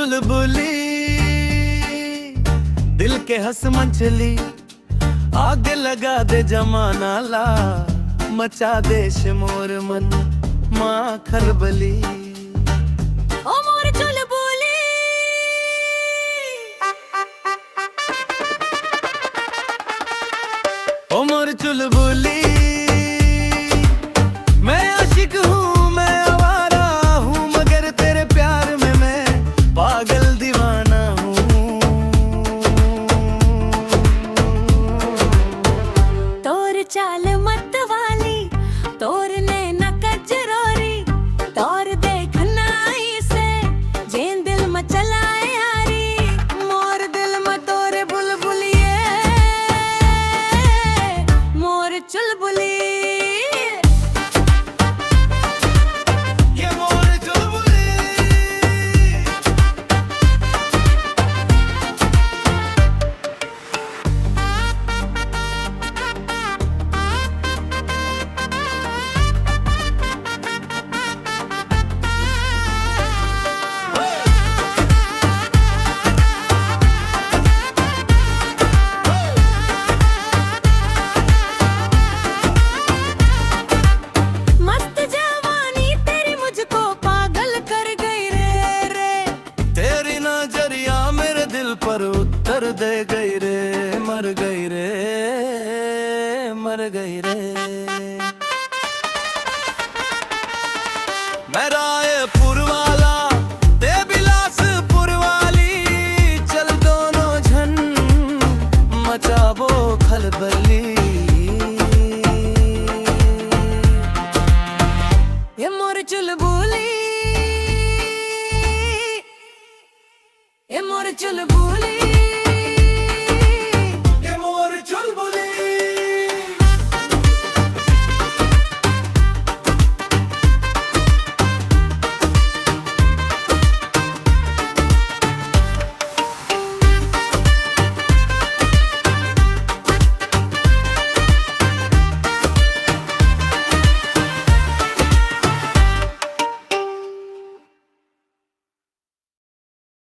चुलबुली दिल के हंस मंचली, आग लगा दे जमाना ला, मचा देश मोर मन माँ खरबली। ओ मोर चुलबुली, ओ मोर चुलबुली, मैं आशिक हूँ, मैं आवारा हूँ, मगर तेरे प्यार में मैं पागल दीवाना हूँ। तोर चाल मत वाली, तोर नैना कजरोरी, तोर देखना इसे जेन दिल में चलाए यारी, मोर दिल में तोरे बुलबुलिए, मोर चुलबुली। पर उतर दे गई रे, मर गई रे, मर गई रे। मेरा